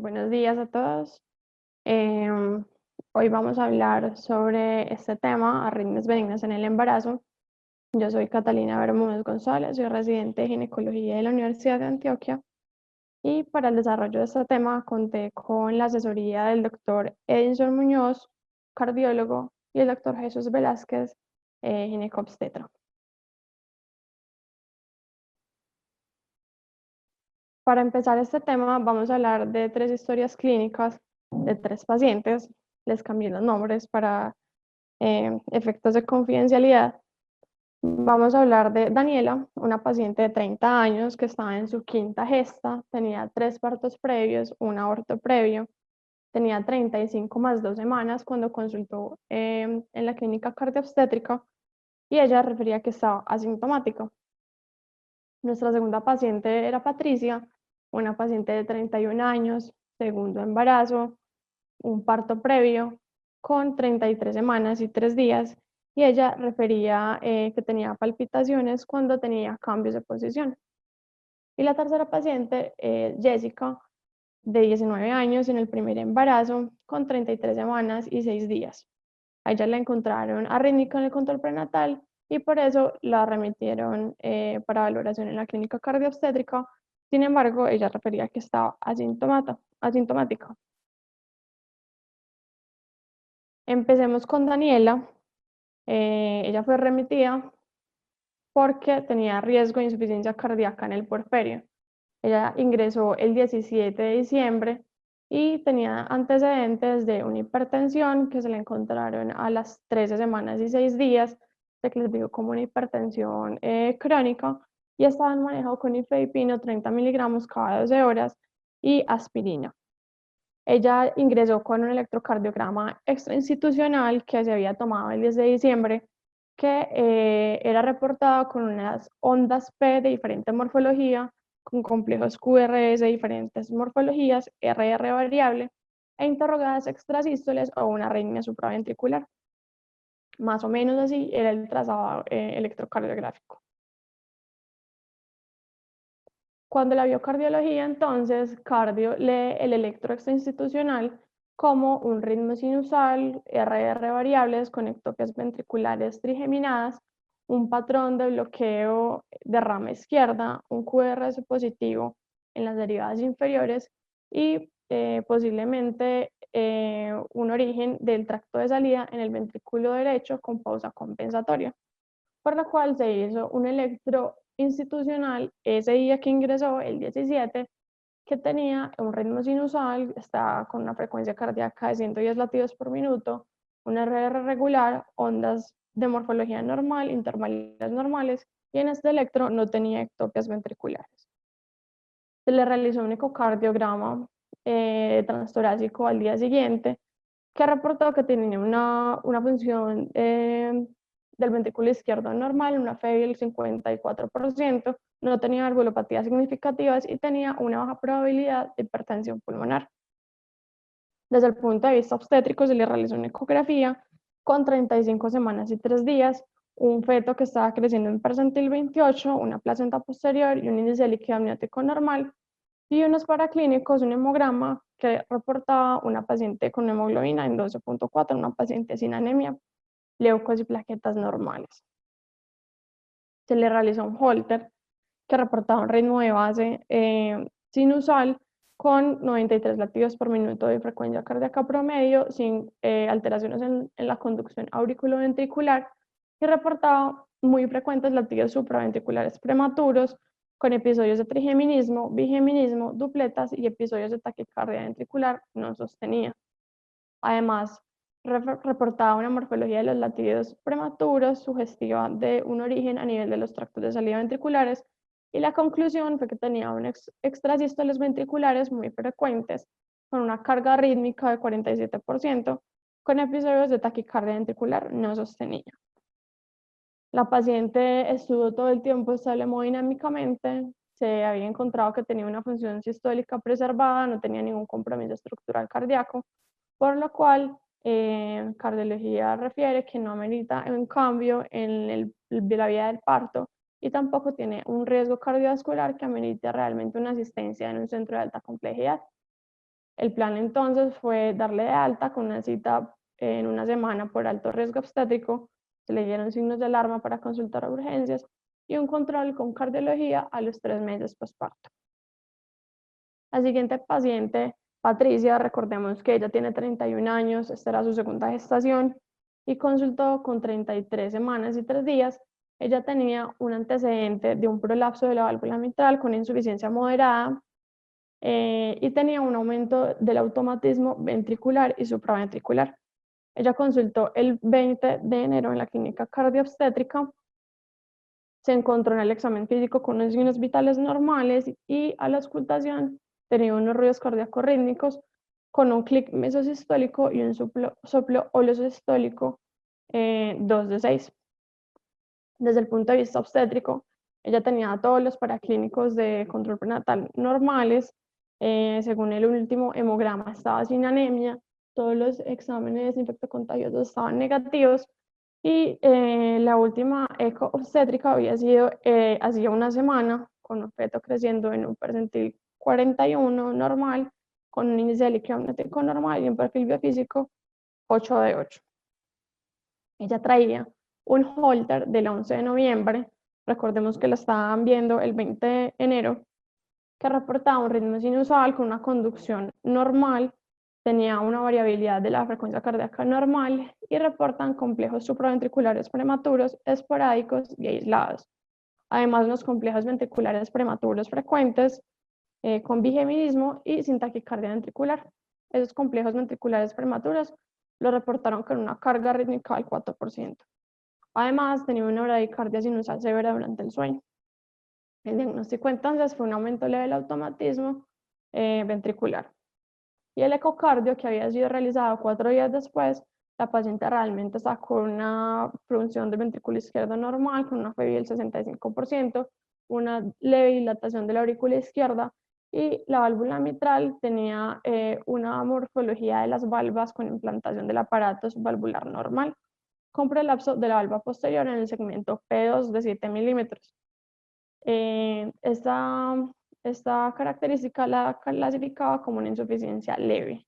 Buenos días a todos. Em, Hoy vamos a hablar sobre este tema, arritmias benignas en el embarazo. Yo soy Catalina Bermúdez González, soy residente de ginecología de la Universidad de Antioquia y para el desarrollo de este tema conté con la asesoría del doctor Edinson Muñoz, cardiólogo, y el doctor Jesús Velázquez, ginecobstetra. Para empezar este tema, vamos a hablar de 3 historias clínicas de 3 pacientes. Les cambié los nombres para efectos de confidencialidad. Vamos a hablar de Daniela, una paciente de 30 años que estaba en su quinta gesta, tenía 3 partos previos, un aborto previo, tenía 35 más 2 semanas cuando consultó en la clínica cardioobstétrica y ella refería que estaba asintomática. Nuestra segunda paciente era Patricia, una paciente de 31 años, segundo embarazo, un parto previo con 33 semanas y 3 días, y ella refería que tenía palpitaciones cuando tenía cambios de posición. Y la tercera paciente, Jessica, de 19 años, en el primer embarazo, con 33 semanas y 6 días. A ella la encontraron arrítmica en el control prenatal y por eso la remitieron para valoración en la clínica cardioobstétrica. Sin embargo, ella refería que estaba asintomática. Empecemos con Daniela. Ella fue remitida porque tenía riesgo de insuficiencia cardíaca en el puerperio. Ella ingresó el 17 de diciembre y tenía antecedentes de una hipertensión que se le encontraron a las 13 semanas y 6 días, se clasificó como una hipertensión crónica y estaba en manejo con nifedipino 30 miligramos cada 12 horas y aspirina. Ella ingresó con un electrocardiograma extrainstitucional que se había tomado el 10 de diciembre, que era reportado con unas ondas P de diferente morfología, con complejos QRS de diferentes morfologías, RR variable, e interrogadas extrasístoles o una arritmia supraventricular. Más o menos así era el trazado electrocardiográfico. Cuando la biocardiología, entonces, cardio lee el electro extrainstitucional como un ritmo sinusal, RR variables con ectopias ventriculares trigeminadas, un patrón de bloqueo de rama izquierda, un QRS positivo en las derivadas inferiores y posiblemente un origen del tracto de salida en el ventrículo derecho con pausa compensatoria, por lo cual se hizo un electro institucional ese día que ingresó, el 17, que tenía un ritmo sinusal, estaba con una frecuencia cardíaca de 110 latidos por minuto, un RR regular, ondas de morfología normal, intervales normales, y en este electro no tenía ectopias ventriculares. Se le realizó un ecocardiograma transtorácico al día siguiente, que reportó que tenía una función del ventrículo izquierdo normal, una FEBI del 54%, no tenía valvulopatías significativas y tenía una baja probabilidad de hipertensión pulmonar. Desde el punto de vista obstétrico, se le realizó una ecografía con 35 semanas y 3 días, un feto que estaba creciendo en percentil 28, una placenta posterior y un índice de líquido amniótico normal, y unos paraclínicos, un hemograma que reportaba una paciente con hemoglobina en 12.4, una paciente sin anemia, leucos y plaquetas normales. Se le realizó un Holter que reportaba un ritmo de base sinusal con 93 latidos por minuto de frecuencia cardíaca promedio, sin alteraciones en la conducción auriculoventricular, y reportaba muy frecuentes latidos supraventriculares prematuros, con episodios de trigeminismo, bigeminismo, dupletas y episodios de taquicardia ventricular no sostenida. Además, reportaba una morfología de los latidos prematuros sugestiva de un origen a nivel de los tractos de salida ventriculares, y la conclusión fue que tenía unos extrasístoles ventriculares muy frecuentes, con una carga rítmica de 47%, con episodios de taquicardia ventricular no sostenida. La paciente estuvo todo el tiempo estable hemodinámicamente, se había encontrado que tenía una función sistólica preservada, no tenía ningún compromiso estructural cardíaco, por lo cual cardiología refiere que no amerita un cambio en la vía del parto y tampoco tiene un riesgo cardiovascular que amerite realmente una asistencia en un centro de alta complejidad. El plan entonces fue darle de alta con una cita en una semana por alto riesgo obstétrico, se le dieron signos de alarma para consultar a urgencias y un control con cardiología a los 3 meses posparto. La siguiente paciente, Patricia, recordemos que ella tiene 31 años, esta era su segunda gestación y consultó con 33 semanas y 3 días. Ella tenía un antecedente de un prolapso de la válvula mitral con insuficiencia moderada y tenía un aumento del automatismo ventricular y supraventricular. Ella consultó el 20 de enero en la clínica cardiobstétrica, se encontró en el examen físico con unos signos vitales normales y a la auscultación tenía unos ruidos cardíacos rítmicos con un clic mesosistólico y un soplo holosistólico 2 de 6. Desde el punto de vista obstétrico, ella tenía todos los paraclínicos de control prenatal normales. Según el último hemograma, estaba sin anemia. Todos los exámenes infectocontagiosos estaban negativos. Y la última eco obstétrica había sido hacía una semana, con un feto creciendo en un percentil 41 normal, con un índice de líquido amniótico normal y un perfil biofísico 8 de 8. Ella traía un holter del 11 de noviembre, recordemos que la estaban viendo el 20 de enero, que reportaba un ritmo sinusal con una conducción normal, tenía una variabilidad de la frecuencia cardíaca normal y reportan complejos supraventriculares prematuros, esporádicos y aislados. Además, los complejos ventriculares prematuros frecuentes con bigemidismo y sin taquicardia ventricular. Esos complejos ventriculares prematuros lo reportaron con una carga rítmica del 4%. Además, tenía una bradicardia sinusal severa durante el sueño. El diagnóstico entonces fue un aumento leve del automatismo ventricular. Y el ecocardio, que había sido realizado 4 días después, la paciente realmente sacó una función del ventrículo izquierdo normal con una FEBI del 65%, una leve dilatación de la aurícula izquierda y la válvula mitral tenía una morfología de las valvas con implantación del aparato valvular normal, con prolapso de la valva posterior en el segmento P2 de 7 milímetros. Esta característica la clasificaba como una insuficiencia leve.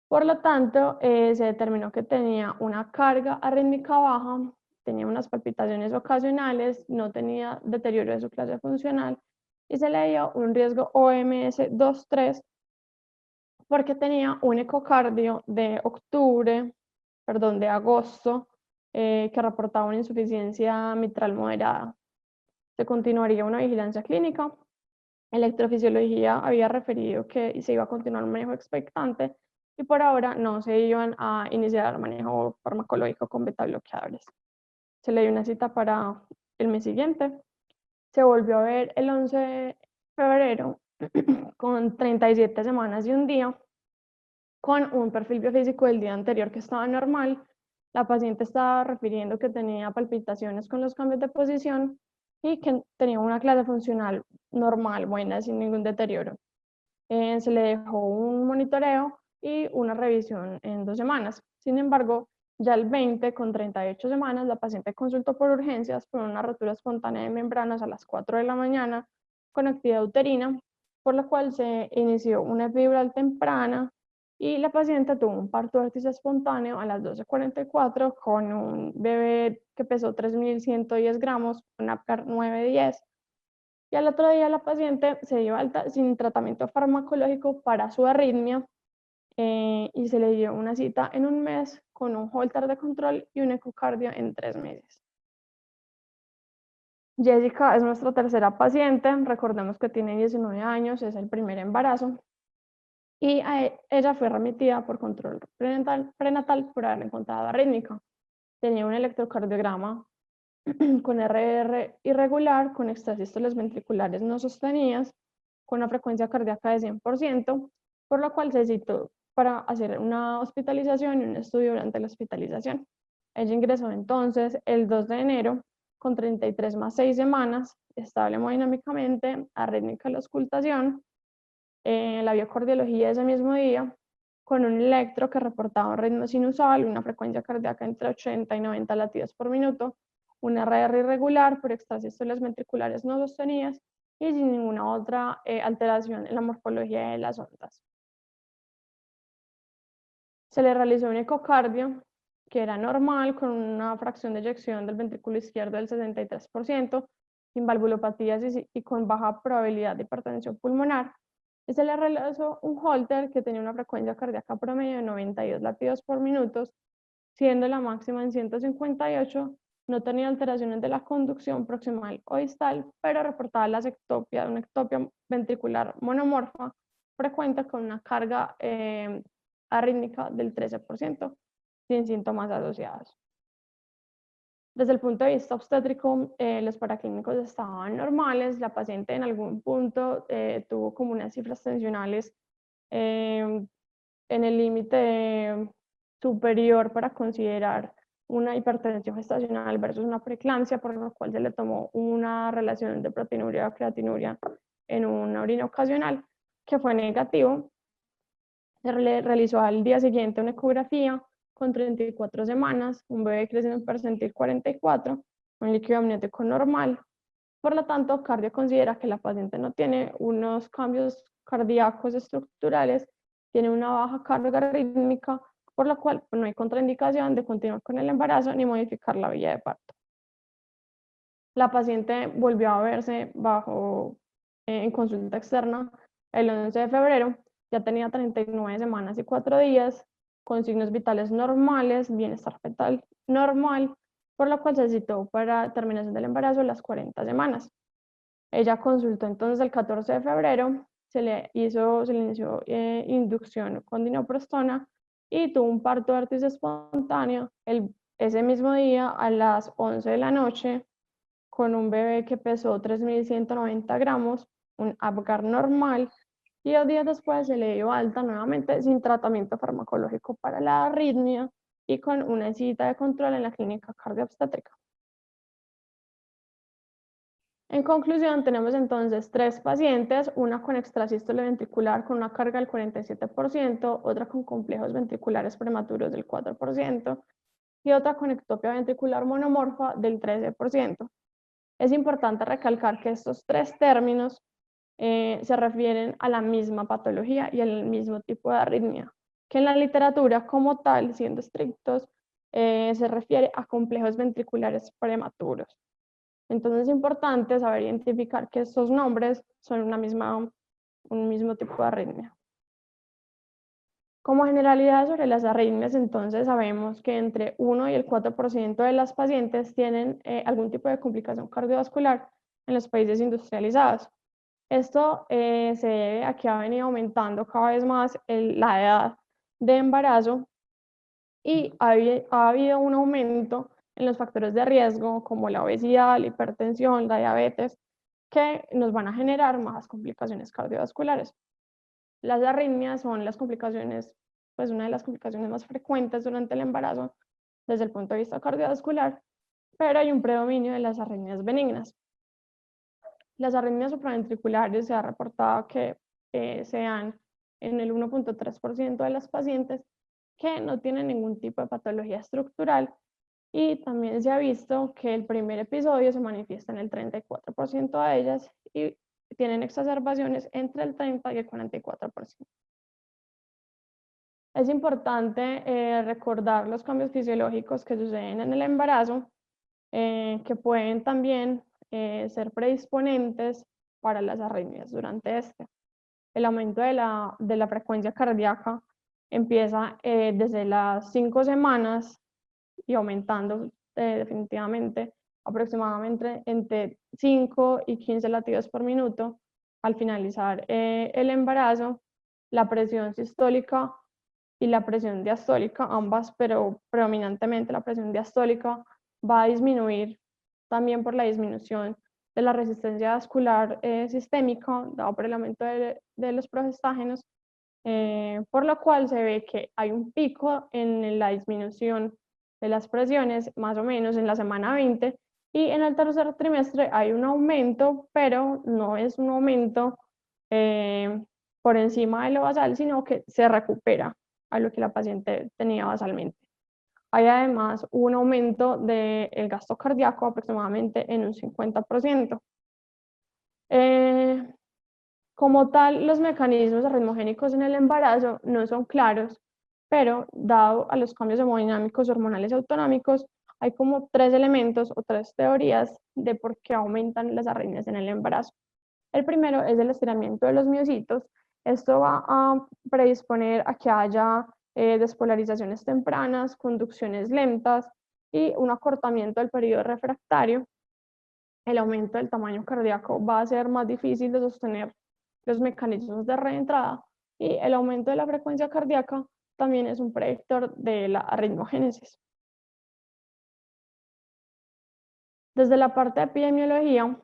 Por lo tanto, se determinó que tenía una carga arrítmica baja, tenía unas palpitaciones ocasionales, no tenía deterioro de su clase funcional y se le dio un riesgo OMS 2-3 porque tenía un ecocardio de agosto, que reportaba una insuficiencia mitral moderada. Se continuaría una vigilancia clínica. Electrofisiología había referido que se iba a continuar un manejo expectante y por ahora no se iban a iniciar manejo farmacológico con beta bloqueadores. Se le dio una cita para el mes siguiente. Se volvió a ver el 11 de febrero con 37 semanas y un día, con un perfil biofísico del día anterior que estaba normal. La paciente estaba refiriendo que tenía palpitaciones con los cambios de posición y que tenía una clase funcional normal, buena, sin ningún deterioro. Se le dejó un monitoreo y una revisión en 2 semanas. Sin embargo, ya el 20, con 38 semanas, la paciente consultó por urgencias por una rotura espontánea de membranas a las 4 de la mañana con actividad uterina, por lo cual se inició una epidural temprana y la paciente tuvo un parto vértice espontáneo a las 12:44 con un bebé que pesó 3.110 gramos, un APGAR 910. Y al otro día la paciente se dio alta sin tratamiento farmacológico para su arritmia y se le dio una cita en un mes con un holter de control y un ecocardio en 3 meses. Jessica es nuestra tercera paciente, recordemos que tiene 19 años, es el primer embarazo y ella fue remitida por control prenatal por haber encontrado arrítmica. Tenía un electrocardiograma con RR irregular, con extrasístoles ventriculares no sostenidas, con una frecuencia cardíaca de 100%, por lo cual se citó para hacer una hospitalización y un estudio durante la hospitalización. Ella ingresó entonces el 2 de enero con 33 más 6 semanas, estable hemodinámicamente, arrítmica la auscultación, la biocardiología ese mismo día, con un electro que reportaba un ritmo sinusal, una frecuencia cardíaca entre 80 y 90 latidos por minuto, un RR irregular por extrasístoles ventriculares no sostenidas y sin ninguna otra alteración en la morfología de las ondas. Se le realizó un ecocardio que era normal, con una fracción de eyección del ventrículo izquierdo del 63%, sin valvulopatías y con baja probabilidad de hipertensión pulmonar. Y se le realizó un Holter que tenía una frecuencia cardíaca promedio de 92 latidos por minuto, siendo la máxima en 158. No tenía alteraciones de la conducción proximal o distal, pero reportaba una ectopia ventricular monomorfa frecuente con una carga arrítmica del 13%, sin síntomas asociados. Desde el punto de vista obstétrico, los paraclínicos estaban normales. La paciente en algún punto tuvo como unas cifras tensionales en el límite superior para considerar una hipertensión gestacional versus una preeclampsia, por lo cual se le tomó una relación de proteinuria o creatinuria en una orina ocasional, que fue negativo. Se le realizó al día siguiente una ecografía con 34 semanas, un bebé creciendo en percentil 44, un líquido amniótico normal. Por lo tanto, cardio considera que la paciente no tiene unos cambios cardíacos estructurales, tiene una baja carga arrítmica, por lo cual no hay contraindicación de continuar con el embarazo ni modificar la vía de parto. La paciente volvió a verse en consulta externa el 11 de febrero, ya tenía 39 semanas y 4 días, con signos vitales normales, bienestar fetal normal, por lo cual se citó para terminación del embarazo las 40 semanas. Ella consultó entonces el 14 de febrero, se le inició inducción con dinoprostona y tuvo un parto de vértice espontáneo ese mismo día a las 11 de la noche, con un bebé que pesó 3.190 gramos, un Apgar normal, y 2 días después se le dio alta nuevamente sin tratamiento farmacológico para la arritmia y con una cita de control en la clínica cardiobstétrica. En conclusión, tenemos entonces 3 pacientes, una con extrasístole ventricular con una carga del 47%, otra con complejos ventriculares prematuros del 4% y otra con ectopia ventricular monomorfa del 13%. Es importante recalcar que estos 3 términos se refieren a la misma patología y al mismo tipo de arritmia, que en la literatura como tal, siendo estrictos, se refiere a complejos ventriculares prematuros. Entonces es importante saber identificar que estos nombres son un mismo tipo de arritmia. Como generalidad sobre las arritmias, entonces sabemos que entre 1 y el 4% de las pacientes tienen algún tipo de complicación cardiovascular en los países industrializados. Esto se debe a que ha venido aumentando cada vez más la edad de embarazo y ha habido un aumento en los factores de riesgo como la obesidad, la hipertensión, la diabetes, que nos van a generar más complicaciones cardiovasculares. Las arritmias son las complicaciones, pues una de las complicaciones más frecuentes durante el embarazo desde el punto de vista cardiovascular, pero hay un predominio de las arritmias benignas. Las arritmias supraventriculares se ha reportado que sean en el 1.3% de las pacientes que no tienen ningún tipo de patología estructural, y también se ha visto que el primer episodio se manifiesta en el 34% de ellas y tienen exacerbaciones entre el 30 y el 44%. Es importante recordar los cambios fisiológicos que suceden en el embarazo, que pueden también ser predisponentes para las arritmias durante este. El aumento de la frecuencia cardíaca empieza desde las 5 semanas y aumentando definitivamente aproximadamente entre 5 y 15 latidos por minuto. Al finalizar el embarazo, la presión sistólica y la presión diastólica, ambas, pero predominantemente la presión diastólica, va a disminuir también por la disminución de la resistencia vascular sistémica, dado por el aumento de los progestágenos, por lo cual se ve que hay un pico en la disminución de las presiones, más o menos en la semana 20, y en el tercer trimestre hay un aumento, pero no es un aumento por encima de lo basal, sino que se recupera a lo que la paciente tenía basalmente. Hay además un aumento del gasto cardíaco aproximadamente en un 50%. Como tal, los mecanismos arritmogénicos en el embarazo no son claros, pero dado a los cambios hemodinámicos, hormonales y autonómicos, hay como tres elementos o tres teorías de por qué aumentan las arritmias en el embarazo. El primero es el estiramiento de los miocitos. Esto va a predisponer a que haya despolarizaciones tempranas, conducciones lentas y un acortamiento del periodo refractario. El aumento del tamaño cardíaco va a ser más difícil de sostener los mecanismos de reentrada y el aumento de la frecuencia cardíaca también es un predictor de la arritmogénesis. Desde la parte de epidemiología,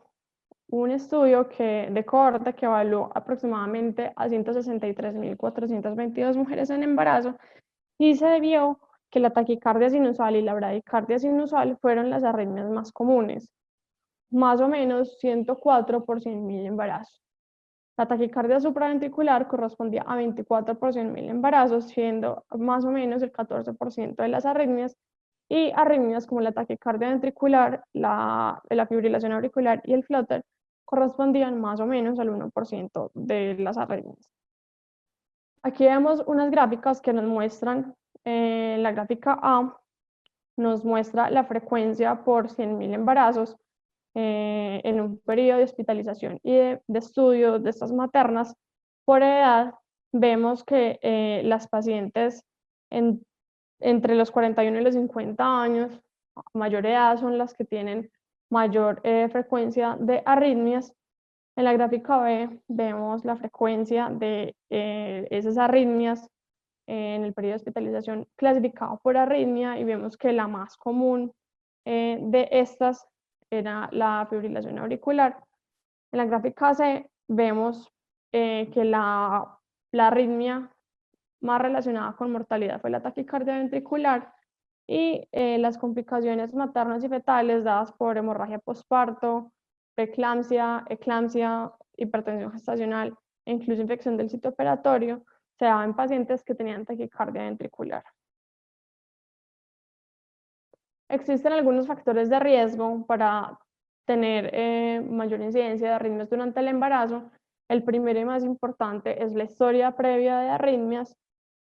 un estudio de cohorte que evaluó aproximadamente a 163.422 mujeres en embarazo y se vio que la taquicardia sinusal y la bradicardia sinusal fueron las arritmias más comunes, más o menos 104 por 100.000 embarazos. La taquicardia supraventricular correspondía a 24 por 100.000 embarazos, siendo más o menos el 14% de las arritmias, y arritmias como la taquicardia ventricular, la fibrilación auricular y el flutter correspondían más o menos al 1% de las arritmias. Aquí vemos unas gráficas que nos muestran, la gráfica A nos muestra la frecuencia por 100.000 embarazos en un periodo de hospitalización y de estudio de estas maternas por edad. Vemos que las pacientes entre los 41 y los 50 años, a mayor edad, son las que tienen mayor frecuencia de arritmias. En la gráfica B vemos la frecuencia de esas arritmias en el periodo de hospitalización clasificado por arritmia y vemos que la más común de estas era la fibrilación auricular. En la gráfica C vemos que la arritmia más relacionada con mortalidad fue la taquicardia ventricular y las complicaciones maternas y fetales dadas por hemorragia postparto, preeclampsia, eclampsia, hipertensión gestacional e incluso infección del sitio operatorio se daba en pacientes que tenían taquicardia ventricular. Existen algunos factores de riesgo para tener mayor incidencia de arritmias durante el embarazo. El primero y más importante es la historia previa de arritmias.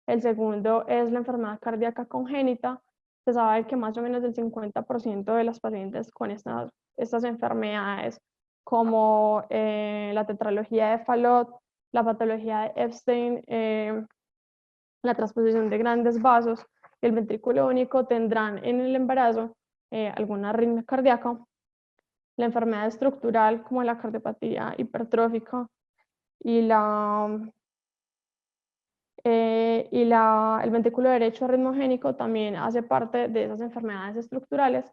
El segundo es la enfermedad cardíaca congénita. Se sabe que más o menos el 50% de las pacientes con estas enfermedades, como la tetralogía de Fallot, la patología de Epstein, la transposición de grandes vasos y el ventrículo único, tendrán en el embarazo alguna arritmia cardíaca. La enfermedad estructural como la cardiopatía hipertrófica y el ventrículo derecho arritmogénico también hace parte de esas enfermedades estructurales.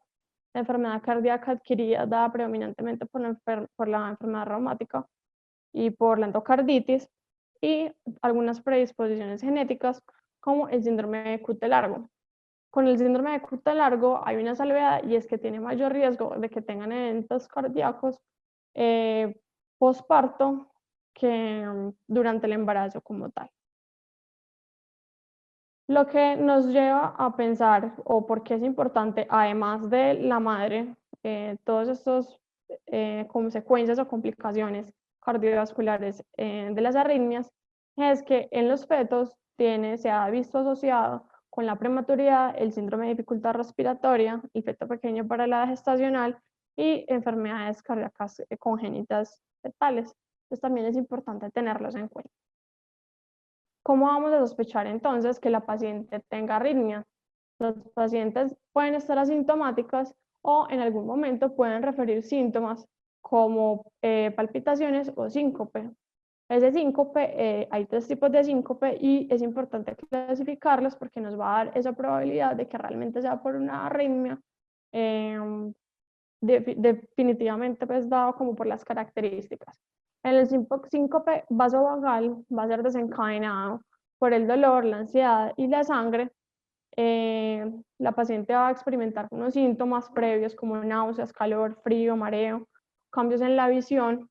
La enfermedad cardíaca adquirida dada predominantemente por la enfermedad reumática y por la endocarditis, y algunas predisposiciones genéticas como el síndrome de Cute largo. Con el síndrome de Cute largo hay una salvedad y es que tiene mayor riesgo de que tengan eventos cardíacos postparto que durante el embarazo como tal. Lo que nos lleva a pensar, o por qué es importante, además de la madre, todas estas consecuencias o complicaciones cardiovasculares de las arritmias, es que en los fetos se ha visto asociado con la prematuridad, el síndrome de dificultad respiratoria, el feto pequeño para la edad gestacional y enfermedades cardíacas congénitas fetales. Entonces también es importante tenerlos en cuenta. ¿Cómo vamos a sospechar entonces que la paciente tenga arritmia? Los pacientes pueden estar asintomáticas o en algún momento pueden referir síntomas como palpitaciones o síncope. Ese síncope, hay tres tipos de síncope y es importante clasificarlos porque nos va a dar esa probabilidad de que realmente sea por una arritmia, definitivamente pues dado como por las características. En el síncope vasovagal va a ser desencadenado por el dolor, la ansiedad y la sangre. La paciente va a experimentar unos síntomas previos como náuseas, calor, frío, mareo, cambios en la visión.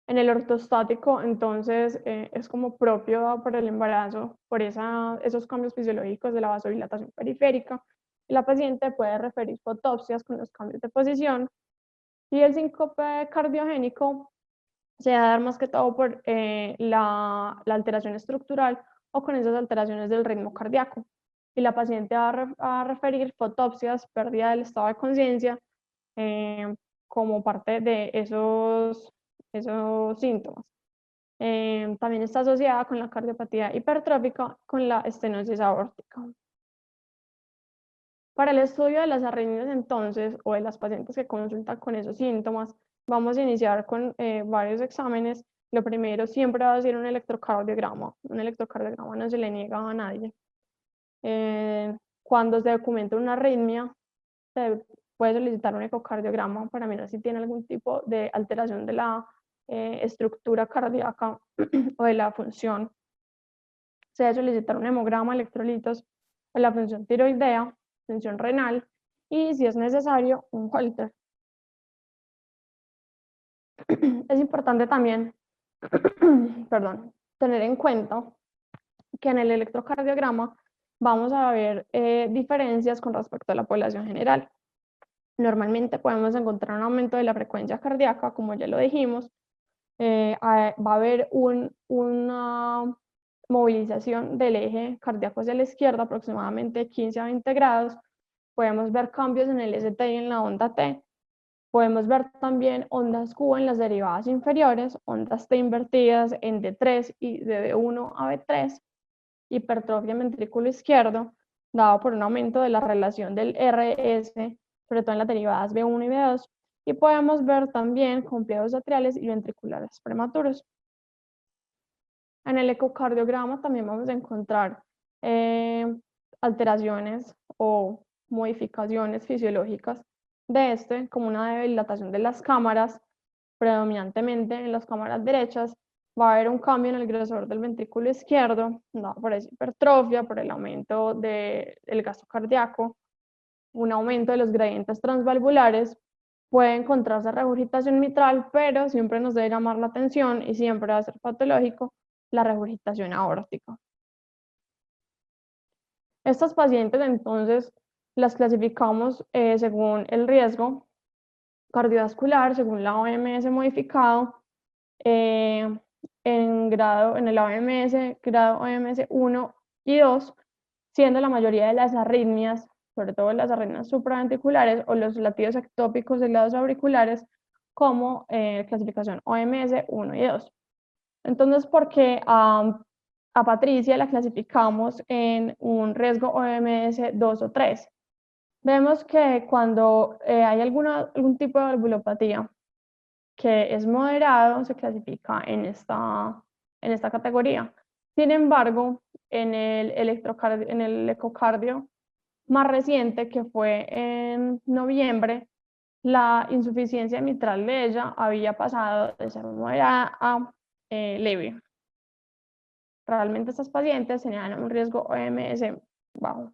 En el ortostático, entonces, es como propio por el embarazo, por esos cambios fisiológicos de la vasodilatación periférica. La paciente puede referir fotopsias con los cambios de posición Y el síncope cardiogénico se va a dar más que todo por la alteración estructural o con esas alteraciones del ritmo cardíaco. Y la paciente va a referir fotopsias, pérdida del estado de conciencia, como parte de esos síntomas. También está asociada con la cardiopatía hipertrófica, con la estenosis aórtica. Para el estudio de las arritmias, entonces, o de las pacientes que consultan con esos síntomas, vamos a iniciar con varios exámenes. Lo primero siempre va a ser un electrocardiograma. Un electrocardiograma no se le niega a nadie. Cuando se documenta una arritmia, se puede solicitar un ecocardiograma para mirar si tiene algún tipo de alteración de la estructura cardíaca o de la función. Se debe solicitar un hemograma, electrolitos, de la función tiroidea, función renal y, si es necesario, un Holter. Es importante también perdón, tener en cuenta que en el electrocardiograma vamos a ver diferencias con respecto a la población general. Normalmente podemos encontrar un aumento de la frecuencia cardíaca, como ya lo dijimos. Va a haber una movilización del eje cardíaco hacia la izquierda, aproximadamente 15 a 20 grados. Podemos ver cambios en el ST y en la onda T. Podemos ver también ondas Q en las derivadas inferiores, ondas T invertidas en D3 y de B1 a B3, hipertrofia en ventrículo izquierdo, dado por un aumento de la relación del RS, sobre todo en las derivadas B1 y B2, y podemos ver también complejos atriales y ventriculares prematuros. En el ecocardiograma también vamos a encontrar alteraciones o modificaciones fisiológicas de este, como una dilatación de las cámaras, predominantemente en las cámaras derechas. Va a haber un cambio en el grosor del ventrículo izquierdo, no, por esa hipertrofia, por el aumento del gasto cardíaco, un aumento de los gradientes transvalvulares. Puede encontrarse regurgitación mitral, pero siempre nos debe llamar la atención y siempre va a ser patológico la regurgitación aórtica. Estas pacientes entonces las clasificamos según el riesgo cardiovascular, según la OMS modificado, en el OMS, grado OMS 1 y 2, siendo la mayoría de las arritmias, sobre todo las arritmias supraventriculares o los latidos ectópicos de lados auriculares, como clasificación OMS 1 y 2. Entonces, ¿por qué a Patricia la clasificamos en un riesgo OMS 2 o 3? Vemos que cuando hay algún tipo de valvulopatía que es moderado, se clasifica en esta categoría. Sin embargo, en el ecocardio más reciente, que fue en noviembre, la insuficiencia mitral de ella había pasado de ser moderada a leve. Realmente estas pacientes tenían un riesgo OMS bajo.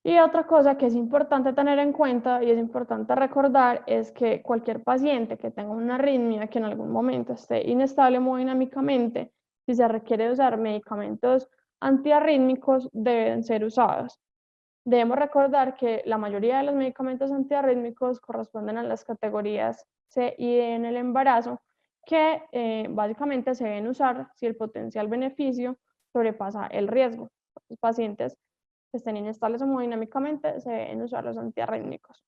Y otra cosa que es importante tener en cuenta y es importante recordar es que cualquier paciente que tenga una arritmia, que en algún momento esté inestable hemodinámicamente, si se requiere usar medicamentos antiarrítmicos, deben ser usados. Debemos recordar que la mayoría de los medicamentos antiarrítmicos corresponden a las categorías C y D en el embarazo, que básicamente se deben usar si el potencial beneficio sobrepasa el riesgo. Los pacientes que estén inestables hemodinámicamente se deben usar los antiarrítmicos.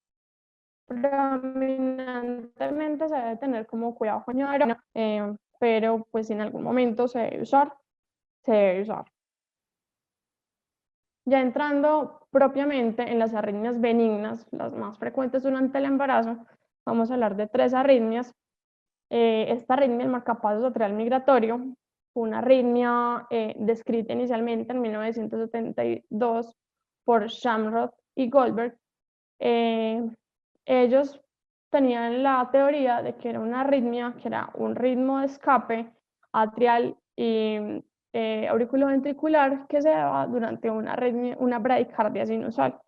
Predominantemente se debe tener como cuidado con iodorina, pero pues si en algún momento se debe usar, se debe usar. Ya entrando propiamente en las arritmias benignas, las más frecuentes durante el embarazo, vamos a hablar de 3 arritmias. Esta arritmia, el marcapasos atrial migratorio, una arritmia descrita inicialmente en 1972 por Shamrock y Goldberg. Ellos tenían la teoría de que era una arritmia, que era un ritmo de escape atrial y auriculoventricular que se daba durante una bradicardia sinusal.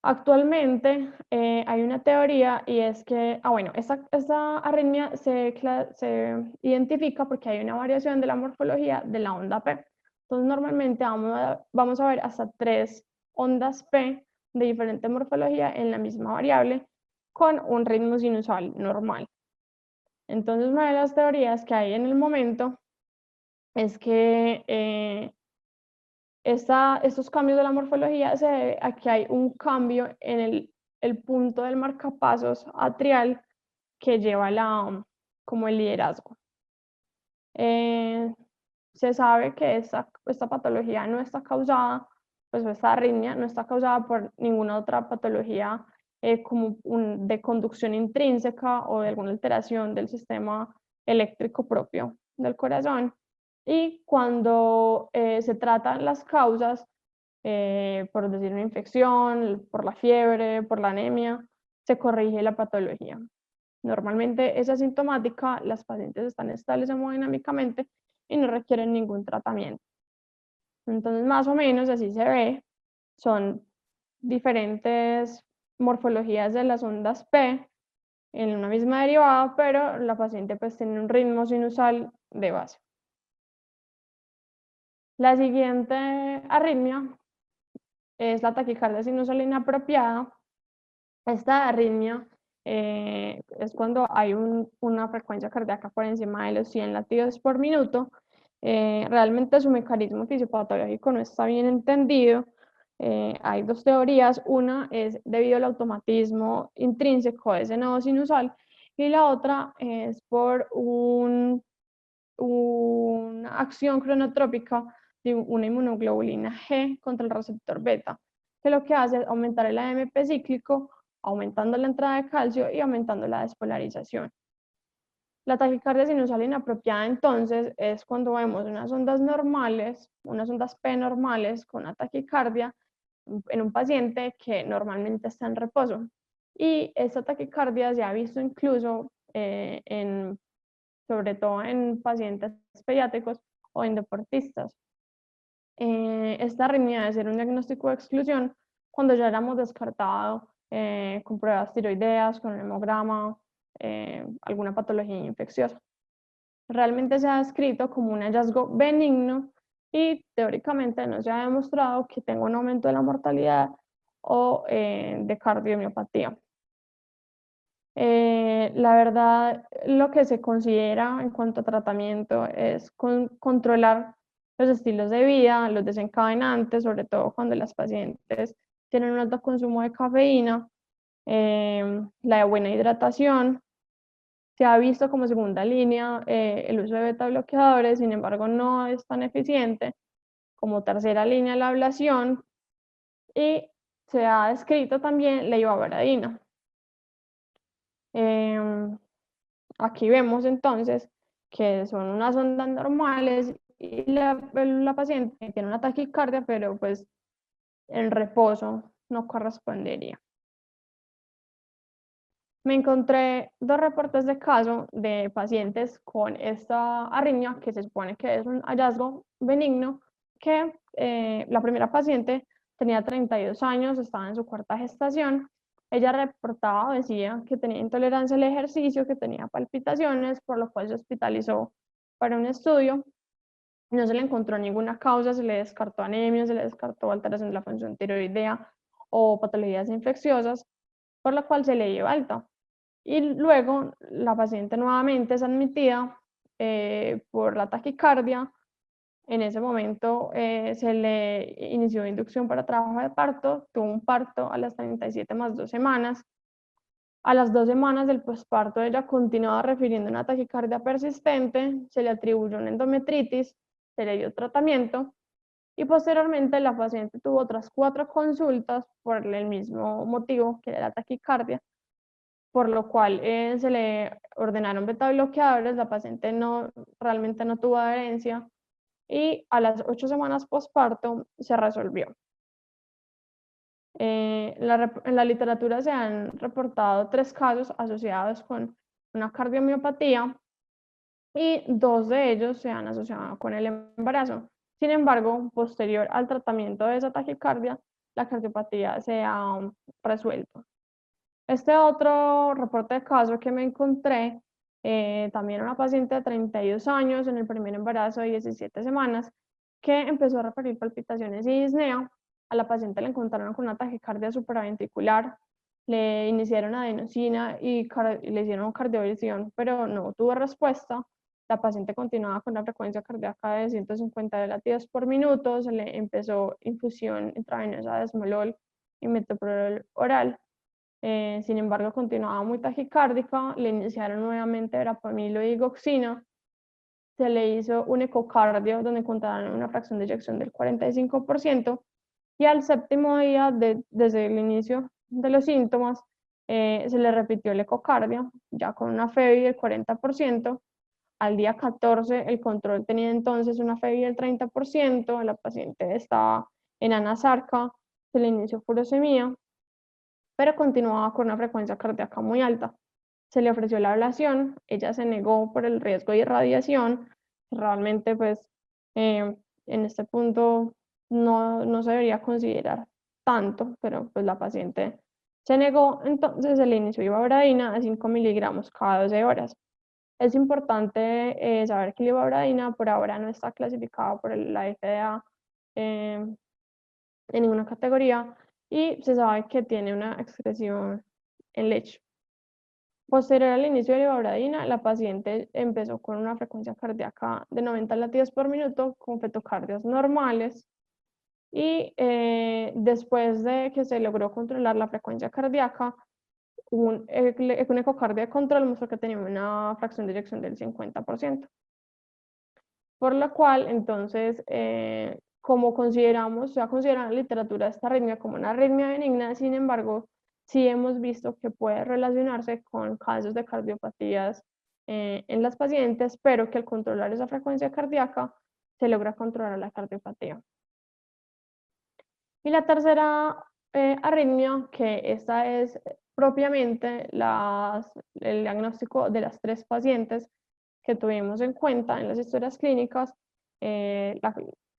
Actualmente hay una teoría y es que, esta arritmia se identifica porque hay una variación de la morfología de la onda P. Entonces normalmente vamos a ver hasta 3 ondas P de diferente morfología en la misma variable, con un ritmo sinusal normal. Entonces, una de las teorías que hay en el momento es que estos cambios de la morfología se debe a que hay un cambio en el punto del marcapasos atrial que lleva como el liderazgo. Se sabe que esta patología no está causada, pues esta arritmia no está causada por ninguna otra patología como de conducción intrínseca o de alguna alteración del sistema eléctrico propio del corazón. Y cuando se tratan las causas, por decir una infección, por la fiebre, por la anemia, se corrige la patología. Normalmente es asintomática, las pacientes están estables hemodinámicamente y no requieren ningún tratamiento. Entonces, más o menos así se ve, son diferentes morfologías de las ondas P en una misma derivada, pero la paciente pues tiene un ritmo sinusal de base. La siguiente arritmia es la taquicardia sinusal inapropiada. Esta arritmia es cuando hay una frecuencia cardíaca por encima de los 100 latidos por minuto. Realmente su mecanismo fisiopatológico no está bien entendido. Hay dos teorías. Una es debido al automatismo intrínseco de ese nodo sinusal y la otra es por una acción cronotrópica de una inmunoglobulina G contra el receptor beta, que lo que hace es aumentar el AMP cíclico, aumentando la entrada de calcio y aumentando la despolarización. La taquicardia sinusal inapropiada entonces es cuando vemos unas ondas normales, unas ondas P normales con una taquicardia en un paciente que normalmente está en reposo. Y esta taquicardia se ha visto incluso sobre todo en pacientes pediátricos o en deportistas. Esta arritmia debe ser un diagnóstico de exclusión cuando ya éramos descartado con pruebas tiroideas, con el hemograma, alguna patología infecciosa. Realmente se ha descrito como un hallazgo benigno y teóricamente no se ha demostrado que tenga un aumento de la mortalidad o de cardiomiopatía. La verdad, lo que se considera en cuanto a tratamiento es controlar los estilos de vida, los desencadenantes, sobre todo cuando las pacientes tienen un alto consumo de cafeína, la buena hidratación. Se ha visto como segunda línea el uso de beta bloqueadores, sin embargo no es tan eficiente. Como tercera línea la ablación y se ha descrito también la ivabradina. Aquí vemos entonces que son unas ondas normales y la paciente tiene una taquicardia, pero pues el reposo no correspondería. Me encontré dos reportes de caso de pacientes con esta arritmia que se supone que es un hallazgo benigno, que la primera paciente tenía 32 años, estaba en su cuarta gestación. Ella reportaba, decía que tenía intolerancia al ejercicio, que tenía palpitaciones, por lo cual se hospitalizó para un estudio. No se le encontró ninguna causa, se le descartó anemia, se le descartó alteración de la función tiroidea o patologías infecciosas, por lo cual se le dio alta. Y luego la paciente nuevamente es admitida por la taquicardia. En ese momento se le inició inducción para trabajo de parto, tuvo un parto a las 37 más 2 semanas. A las 2 semanas del posparto ella continuaba refiriendo una taquicardia persistente, se le atribuyó una endometritis, se le dio tratamiento y posteriormente la paciente tuvo otras 4 consultas por el mismo motivo que era la taquicardia, por lo cual se le ordenaron beta bloqueadores, la paciente realmente no tuvo adherencia y a las 8 semanas posparto se resolvió. En la literatura se han reportado 3 casos asociados con una cardiomiopatía y 2 de ellos se han asociado con el embarazo. Sin embargo, posterior al tratamiento de esa taquicardia, la cardiopatía se ha resuelto. Este otro reporte de caso que me encontré, también una paciente de 32 años en el primer embarazo de 17 semanas, que empezó a referir palpitaciones y disnea. A la paciente le encontraron con una taquicardia supraventricular, le iniciaron adenosina y le hicieron cardiovisión, pero no tuvo respuesta. La paciente continuaba con la frecuencia cardíaca de 150 latidos por minuto, se le empezó infusión intravenosa de esmolol y metoprolol oral. Sin embargo, continuaba muy taquicárdica, le iniciaron nuevamente verapamilo y digoxina, se le hizo un ecocardio donde encontraron una fracción de eyección del 45%, y al séptimo día, desde el inicio de los síntomas, se le repitió el ecocardio, ya con una FEBI del 40%. Al día 14, el control tenía entonces una FEBI del 30%, la paciente estaba en anasarca, se le inició furosemía, pero continuaba con una frecuencia cardíaca muy alta. Se le ofreció la ablación, ella se negó por el riesgo de irradiación, realmente pues en este punto no se debería considerar tanto, pero pues la paciente se negó, entonces se le inició ibabradina a 5 miligramos cada 12 horas. Es importante saber que la ibabradina por ahora no está clasificada por la FDA en ninguna categoría y se sabe que tiene una excreción en leche. Posterior al inicio de la ibabradina, la paciente empezó con una frecuencia cardíaca de 90 latidos por minuto con fetocardias normales y después de que se logró controlar la frecuencia cardíaca, un ecocardio de control mostró que tenía una fracción de eyección del 50%. Por lo cual, entonces, como consideramos, se ha considerado en la literatura esta arritmia como una arritmia benigna, sin embargo, sí hemos visto que puede relacionarse con casos de cardiopatías en las pacientes, pero que al controlar esa frecuencia cardíaca se logra controlar la cardiopatía. Y la tercera arritmia, que esta es propiamente el diagnóstico de las 3 pacientes que tuvimos en cuenta en las historias clínicas,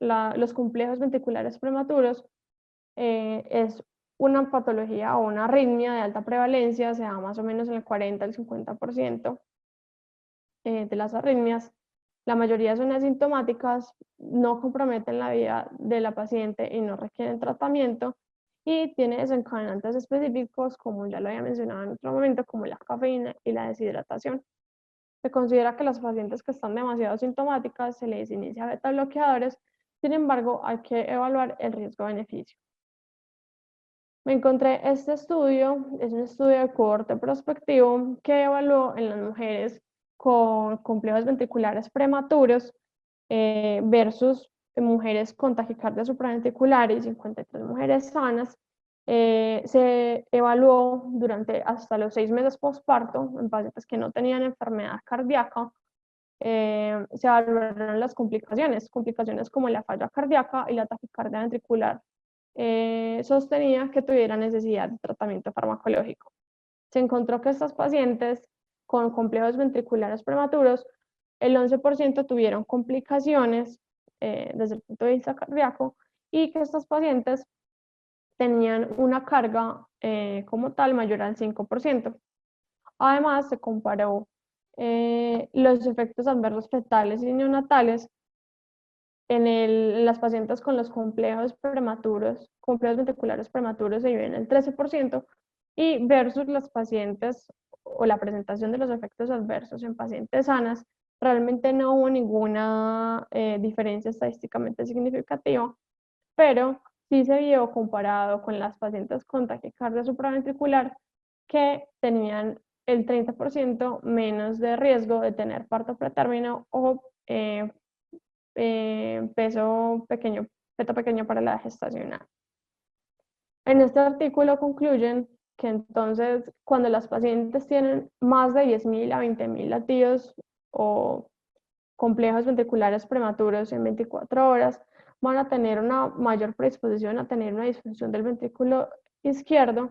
los complejos ventriculares prematuros, es una patología o una arritmia de alta prevalencia, se da más o menos en el 40 al 50% de las arritmias. La mayoría son asintomáticas, no comprometen la vida de la paciente y no requieren tratamiento, y tiene desencadenantes específicos, como ya lo había mencionado en otro momento, como la cafeína y la deshidratación. Se considera que las pacientes que están demasiado sintomáticas se les inicia beta bloqueadores, sin embargo, hay que evaluar el riesgo-beneficio. Me encontré este estudio, es un estudio de cohorte prospectivo que evaluó en las mujeres con complejos ventriculares prematuros versus mujeres con taquicardia supraventricular y 53 mujeres sanas. Se evaluó durante hasta los 6 meses postparto en pacientes que no tenían enfermedad cardíaca. Se evaluaron las complicaciones como la falla cardíaca y la taquicardia ventricular sostenida que tuviera necesidad de tratamiento farmacológico. Se encontró que estas pacientes con complejos ventriculares prematuros, el 11% tuvieron complicaciones desde el punto de vista cardíaco, y que estas pacientes tenían una carga como tal mayor al 5%. Además, se comparó los efectos adversos fetales y neonatales en las pacientes con los complejos ventriculares prematuros se vive en el 13%, y versus las pacientes o la presentación de los efectos adversos en pacientes sanas, realmente no hubo ninguna diferencia estadísticamente significativa, pero sí se vio comparado con las pacientes con taquicardia supraventricular que tenían el 30% menos de riesgo de tener parto pretérmino o feto pequeño para la gestacional. En este artículo concluyen que entonces cuando las pacientes tienen más de 10.000 a 20.000 latidos o complejos ventriculares prematuros en 24 horas, van a tener una mayor predisposición a tener una disfunción del ventrículo izquierdo.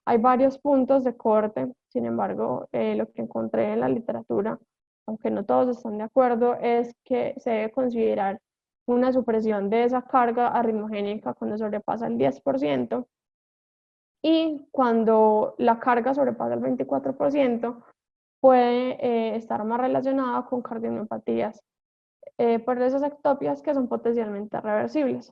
Hay varios puntos de corte, sin embargo, lo que encontré en la literatura, aunque no todos están de acuerdo, es que se debe considerar una supresión de esa carga arritmogénica cuando sobrepasa el 10%, y cuando la carga sobrepasa el 24% puede estar más relacionada con cardiomiopatías por esas ectopias que son potencialmente reversibles.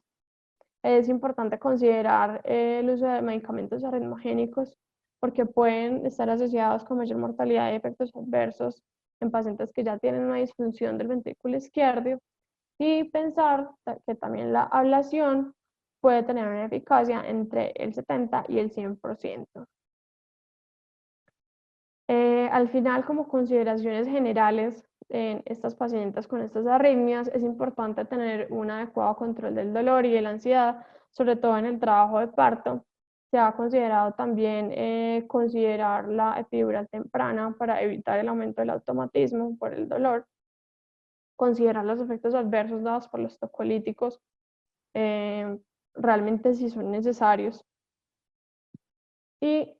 Es importante considerar el uso de medicamentos arritmogénicos porque pueden estar asociados con mayor mortalidad y efectos adversos en pacientes que ya tienen una disfunción del ventrículo izquierdo, y pensar que también la ablación puede tener una eficacia entre el 70 y el 100%. Al final, como consideraciones generales en estas pacientes con estas arritmias, es importante tener un adecuado control del dolor y de la ansiedad, sobre todo en el trabajo de parto. Se ha considerado también considerar la epidural temprana para evitar el aumento del automatismo por el dolor, considerar los efectos adversos dados por los tocolíticos, realmente si son necesarios, y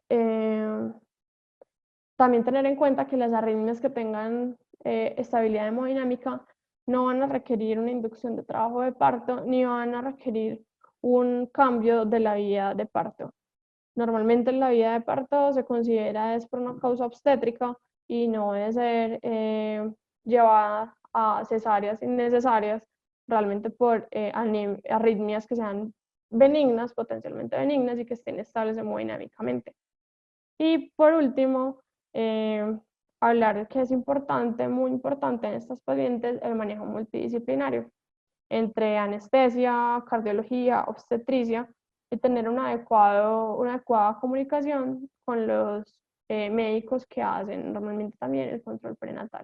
también tener en cuenta que las arritmias que tengan estabilidad hemodinámica no van a requerir una inducción de trabajo de parto ni van a requerir un cambio de la vía de parto. Normalmente la vía de parto se considera es por una causa obstétrica y no debe ser llevada a cesáreas innecesarias, realmente por arritmias que sean benignas, potencialmente benignas y que estén estables hemodinámicamente. Y por último, hablar que es importante, muy importante en estas pacientes, el manejo multidisciplinario entre anestesia, cardiología, obstetricia, y tener una adecuada comunicación con los médicos que hacen normalmente también el control prenatal.